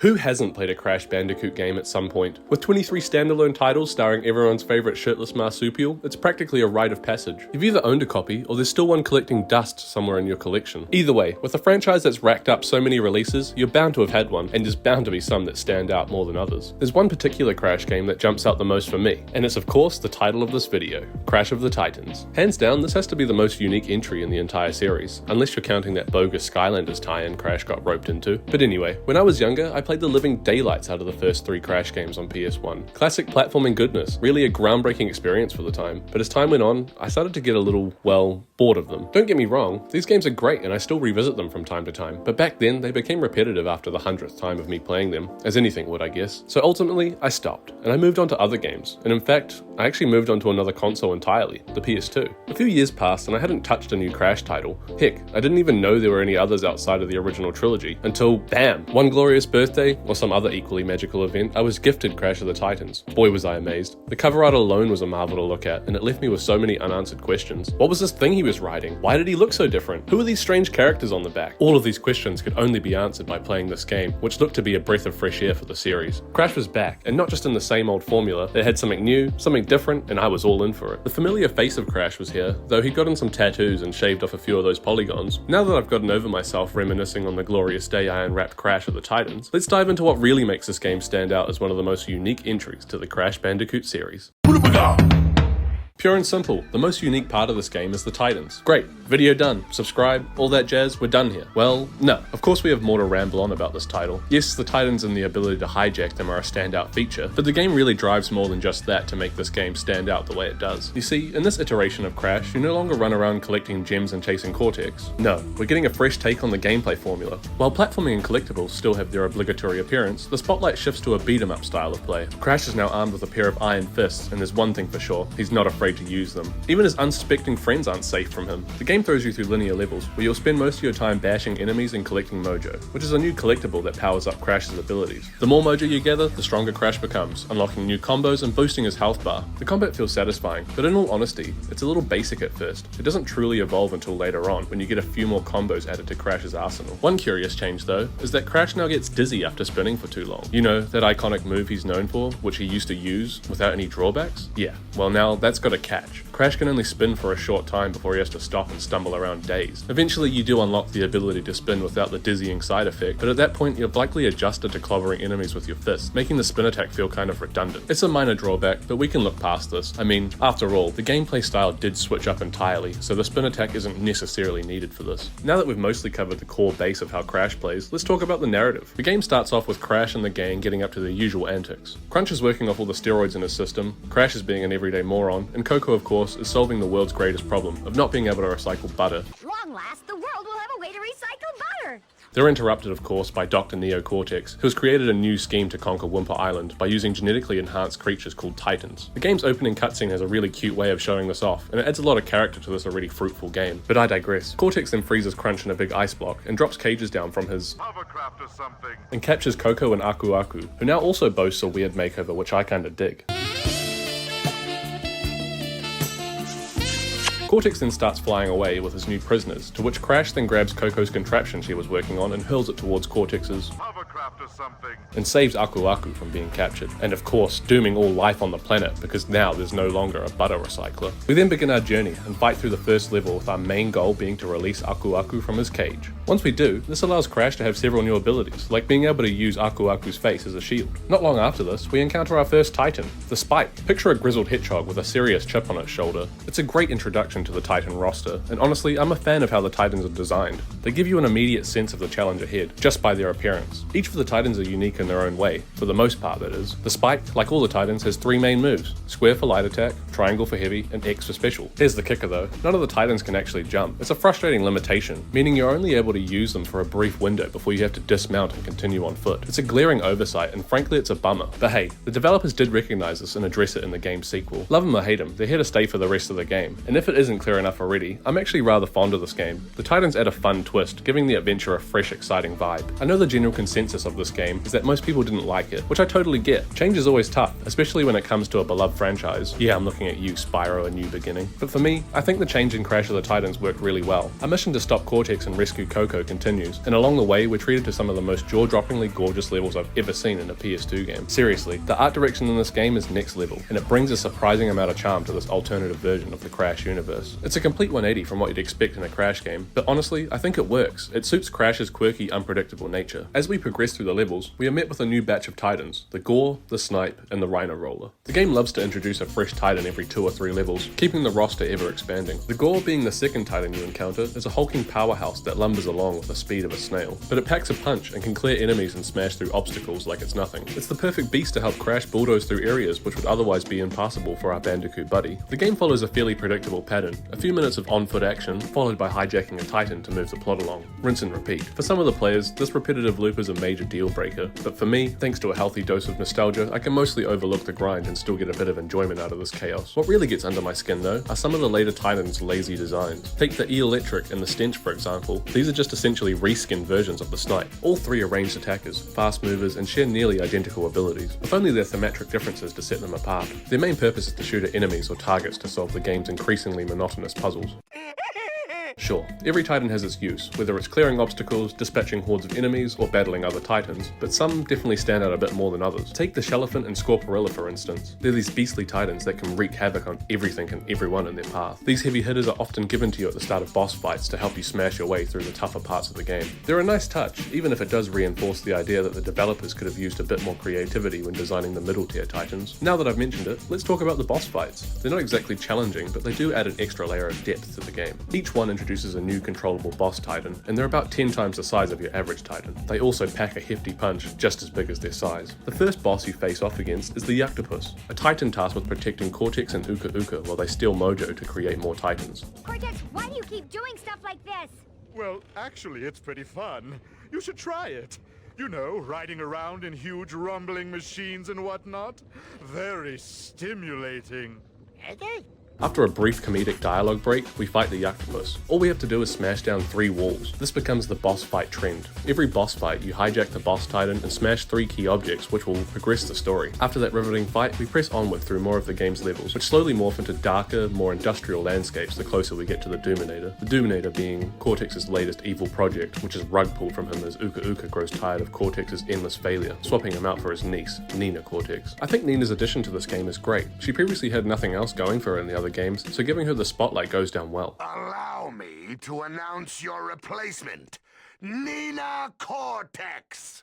Who hasn't played a Crash Bandicoot game at some point? With 23 standalone titles starring everyone's favourite shirtless marsupial, it's practically a rite of passage. You've either owned a copy, or there's still one collecting dust somewhere in your collection. Either way, with a franchise that's racked up so many releases, you're bound to have had one, and there's bound to be some that stand out more than others. There's one particular Crash game that jumps out the most for me, and it's of course the title of this video, Crash of the Titans. Hands down, this has to be the most unique entry in the entire series, unless you're counting that bogus Skylanders tie-in Crash got roped into. But anyway, when I was younger, I played the living daylights out of the first 3 Crash games on PS1. Classic platforming goodness, really a groundbreaking experience for the time. But as time went on, I started to get a little, well, bored of them. Don't get me wrong, these games are great and I still revisit them from time to time, but back then they became repetitive after the 100th time of me playing them, as anything would I guess. So ultimately, I stopped, and I moved on to other games, and in fact, I actually moved on to another console entirely, the PS2. A few years passed and I hadn't touched a new Crash title. Heck, I didn't even know there were any others outside of the original trilogy, until BAM! One glorious birthday, or some other equally magical event, I was gifted Crash of the Titans. Boy was I amazed. The cover art alone was a marvel to look at, and it left me with so many unanswered questions. What was this thing he was riding? Why did he look so different? Who are these strange characters on the back? All of these questions could only be answered by playing this game, which looked to be a breath of fresh air for the series. Crash was back, and not just in the same old formula. It had something new, something different, and I was all in for it. The familiar face of Crash was here, though he'd gotten some tattoos and shaved off a few of those polygons. Now that I've gotten over myself reminiscing on the glorious day I unwrapped Crash of the Titans, let's dive into what really makes this game stand out as one of the most unique entries to the Crash Bandicoot series. Pure and simple, the most unique part of this game is the Titans. Great, video done, subscribe, all that jazz, we're done here. Well, no, of course we have more to ramble on about this title. Yes, the Titans and the ability to hijack them are a standout feature, but the game really drives more than just that to make this game stand out the way it does. You see, in this iteration of Crash, you no longer run around collecting gems and chasing Cortex. No, we're getting a fresh take on the gameplay formula. While platforming and collectibles still have their obligatory appearance, the spotlight shifts to a beat-em-up style of play. Crash is now armed with a pair of iron fists, and there's one thing for sure, he's not afraid to use them. Even his unsuspecting friends aren't safe from him. The game throws you through linear levels, where you'll spend most of your time bashing enemies and collecting mojo, which is a new collectible that powers up Crash's abilities. The more mojo you gather, the stronger Crash becomes, unlocking new combos and boosting his health bar. The combat feels satisfying, but in all honesty, it's a little basic at first. It doesn't truly evolve until later on, when you get a few more combos added to Crash's arsenal. One curious change though, is that Crash now gets dizzy after spinning for too long. You know, that iconic move he's known for, which he used to use without any drawbacks? Yeah, well now that's got a catch. Crash can only spin for a short time before he has to stop and stumble around dazed. Eventually you do unlock the ability to spin without the dizzying side effect, but at that point you've likely adjusted to clobbering enemies with your fists, making the spin attack feel kind of redundant. It's a minor drawback, but we can look past this. I mean, after all, the gameplay style did switch up entirely, so the spin attack isn't necessarily needed for this. Now that we've mostly covered the core base of how Crash plays, let's talk about the narrative. The game starts off with Crash and the gang getting up to their usual antics. Crunch is working off all the steroids in his system, Crash is being an everyday moron, and Coco of course is solving the world's greatest problem of not being able to recycle butter. At long last, the world will have a way to recycle butter. They're interrupted, of course, by Dr. Neo Cortex, who has created a new scheme to conquer Wimper Island by using genetically enhanced creatures called Titans. The game's opening cutscene has a really cute way of showing this off, and it adds a lot of character to this already fruitful game. But I digress. Cortex then freezes Crunch in a big ice block and drops cages down from his hovercraft or something, and captures Coco and Aku Aku, who now also boasts a weird makeover, which I kinda dig. Cortex then starts flying away with his new prisoners, to which Crash then grabs Coco's contraption she was working on and hurls it towards Cortex's hovercraft or something, and saves Aku Aku from being captured, and of course dooming all life on the planet because now there's no longer a butter recycler. We then begin our journey and fight through the first level with our main goal being to release Aku Aku from his cage. Once we do, this allows Crash to have several new abilities, like being able to use Aku Aku's face as a shield. Not long after this, we encounter our first Titan, the Spike. Picture a grizzled hedgehog with a serious chip on its shoulder. It's a great introduction to the Titan roster, and honestly, I'm a fan of how the Titans are designed. They give you an immediate sense of the challenge ahead, just by their appearance. Each of the Titans are unique in their own way, for the most part that is. The Spike, like all the Titans, has 3 main moves: square for light attack, triangle for heavy, and X for special. Here's the kicker though, none of the Titans can actually jump. It's a frustrating limitation, meaning you're only able to use them for a brief window before you have to dismount and continue on foot. It's a glaring oversight, and frankly it's a bummer. But hey, the developers did recognize this and address it in the game's sequel. Love them or hate them, they're here to stay for the rest of the game, and if it is isn't clear enough already, I'm actually rather fond of this game. The Titans add a fun twist, giving the adventure a fresh, exciting vibe. I know the general consensus of this game is that most people didn't like it, which I totally get. Change is always tough, especially when it comes to a beloved franchise. Yeah, I'm looking at you, Spyro, A New Beginning. But for me, I think the change in Crash of the Titans worked really well. Our mission to stop Cortex and rescue Coco continues, and along the way we're treated to some of the most jaw-droppingly gorgeous levels I've ever seen in a PS2 game. Seriously, the art direction in this game is next level, and it brings a surprising amount of charm to this alternative version of the Crash universe. It's a complete 180 from what you'd expect in a Crash game, but honestly, I think it works. It suits Crash's quirky, unpredictable nature. As we progress through the levels, we are met with a new batch of Titans, the Gore, the Snipe, and the Rhino Roller. The game loves to introduce a fresh Titan every 2 or 3 levels, keeping the roster ever expanding. The Gore, being the second Titan you encounter, is a hulking powerhouse that lumbers along with the speed of a snail, but it packs a punch and can clear enemies and smash through obstacles like it's nothing. It's the perfect beast to help Crash bulldoze through areas which would otherwise be impassable for our Bandicoot buddy. The game follows a fairly predictable pattern, a few minutes of on-foot action, followed by hijacking a Titan to move the plot along. Rinse and repeat. For some of the players, this repetitive loop is a major deal breaker, but for me, thanks to a healthy dose of nostalgia, I can mostly overlook the grind and still get a bit of enjoyment out of this chaos. What really gets under my skin though, are some of the later Titans' lazy designs. Take the E-Electric and the Stench for example. These are just essentially reskinned versions of the Snipe. All 3 are ranged attackers, fast movers, and share nearly identical abilities, with only their thematic differences to set them apart. Their main purpose is to shoot at enemies or targets to solve the game's increasingly monotonous puzzles. Sure, every Titan has its use, whether it's clearing obstacles, dispatching hordes of enemies, or battling other Titans, but some definitely stand out a bit more than others. Take the Shellafant and Scorporilla for instance. They're these beastly Titans that can wreak havoc on everything and everyone in their path. These heavy hitters are often given to you at the start of boss fights to help you smash your way through the tougher parts of the game. They're a nice touch, even if it does reinforce the idea that the developers could have used a bit more creativity when designing the middle tier Titans. Now that I've mentioned it, let's talk about the boss fights. They're not exactly challenging, but they do add an extra layer of depth to the game. Each one introduces a new controllable boss Titan, and they're about 10 times the size of your average Titan. They also pack a hefty punch just as big as their size. The first boss you face off against is the Yuctopus, a Titan tasked with protecting Cortex and Uka Uka while they steal Mojo to create more Titans. Cortex, why do you keep doing stuff like this? Well, actually, it's pretty fun. You should try it. You know, riding around in huge rumbling machines and whatnot. Very stimulating. After a brief comedic dialogue break, we fight the Yuctopus. All we have to do is smash down 3 walls. This becomes the boss fight trend. Every boss fight, you hijack the boss Titan and smash 3 key objects which will progress the story. After that riveting fight, we press onward through more of the game's levels, which slowly morph into darker, more industrial landscapes the closer we get to the Doominator. The Doominator being Cortex's latest evil project, which is rug pulled from him as Uka Uka grows tired of Cortex's endless failure, swapping him out for his niece, Nina Cortex. I think Nina's addition to this game is great. She previously had nothing else going for her in the other games, so giving her the spotlight goes down well. Allow me to announce your replacement, Nina Cortex!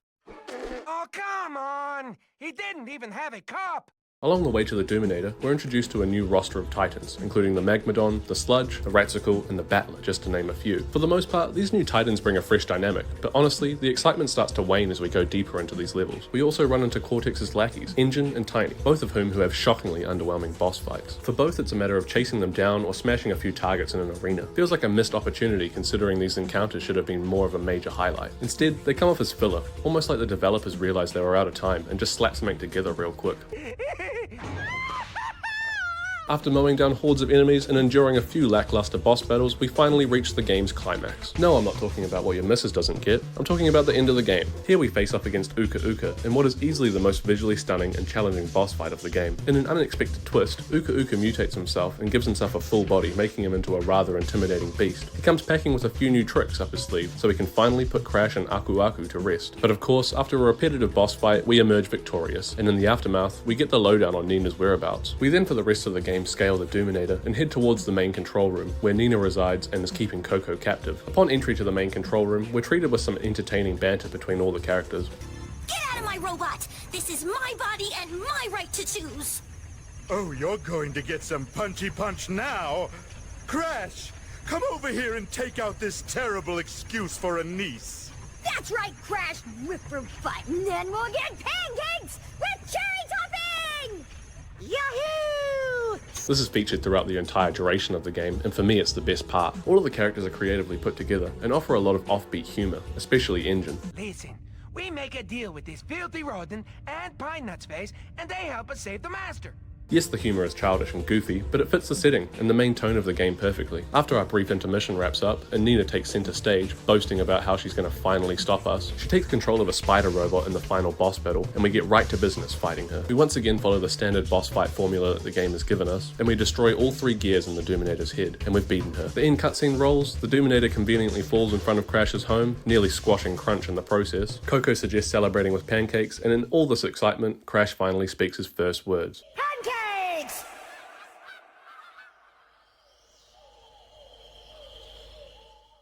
Oh, come on! He didn't even have a cup! Along the way to the Doominator, we're introduced to a new roster of Titans, including the Magmadon, the Sludge, the Ratsicle, and the Battler, just to name a few. For the most part, these new Titans bring a fresh dynamic, but honestly, the excitement starts to wane as we go deeper into these levels. We also run into Cortex's lackeys, Engine and Tiny, both of whom have shockingly underwhelming boss fights. For both, it's a matter of chasing them down or smashing a few targets in an arena. Feels like a missed opportunity considering these encounters should have been more of a major highlight. Instead, they come off as filler, almost like the developers realized they were out of time and just slapped something together real quick. After mowing down hordes of enemies and enduring a few lackluster boss battles, we finally reach the game's climax. No, I'm not talking about what your missus doesn't get, I'm talking about the end of the game. Here we face off against Uka Uka in what is easily the most visually stunning and challenging boss fight of the game. In an unexpected twist, Uka Uka mutates himself and gives himself a full body, making him into a rather intimidating beast. He comes packing with a few new tricks up his sleeve, so we can finally put Crash and Aku Aku to rest. But of course, after a repetitive boss fight, we emerge victorious, and in the aftermath, we get the lowdown on Nina's whereabouts. We then for the rest of the game scale the Doominator and head towards the main control room, where Nina resides and is keeping Coco captive. Upon entry to the main control room, we're treated with some entertaining banter between all the characters. Get out of my robot! This is my body and my right to choose! Oh, you're going to get some punchy punch now! Crash! Come over here and take out this terrible excuse for a niece! That's right, Crash! Rip her butt, and then we'll get pancakes with cherry topping! Yahoo! This is featured throughout the entire duration of the game, and for me it's the best part. All of the characters are creatively put together and offer a lot of offbeat humour, especially Engine. Listen, we make a deal with this filthy rodent and Pine Nut's face, and they help us save the master. Yes, the humour is childish and goofy, but it fits the setting and the main tone of the game perfectly. After our brief intermission wraps up, and Nina takes centre stage, boasting about how she's going to finally stop us, she takes control of a spider robot in the final boss battle, and we get right to business fighting her. We once again follow the standard boss fight formula that the game has given us, and we destroy all 3 gears in the Doominator's head, and we've beaten her. The end cutscene rolls, the Doominator conveniently falls in front of Crash's home, nearly squashing Crunch in the process. Coco suggests celebrating with pancakes, and in all this excitement, Crash finally speaks his first words. Pancakes!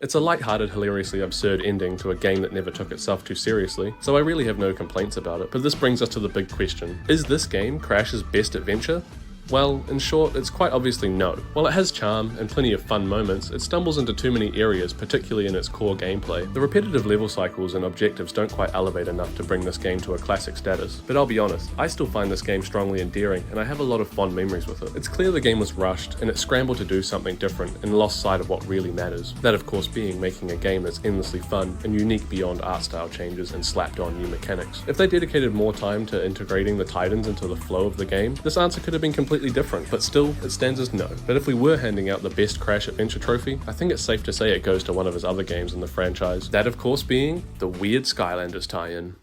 It's a light-hearted, hilariously absurd ending to a game that never took itself too seriously, so I really have no complaints about it. But this brings us to the big question. Is this game Crash's best adventure? Well, in short, it's quite obviously no. While it has charm and plenty of fun moments, it stumbles into too many areas, particularly in its core gameplay. The repetitive level cycles and objectives don't quite elevate enough to bring this game to a classic status. But I'll be honest, I still find this game strongly endearing, and I have a lot of fond memories with it. It's clear the game was rushed, and it scrambled to do something different and lost sight of what really matters. That of course being making a game that's endlessly fun and unique beyond art style changes and slapped on new mechanics. If they dedicated more time to integrating the Titans into the flow of the game, this answer could have been completely different, but still, it stands as no. But if we were handing out the best Crash Adventure trophy, I think it's safe to say it goes to one of his other games in the franchise. That of course being the weird Skylanders tie-in.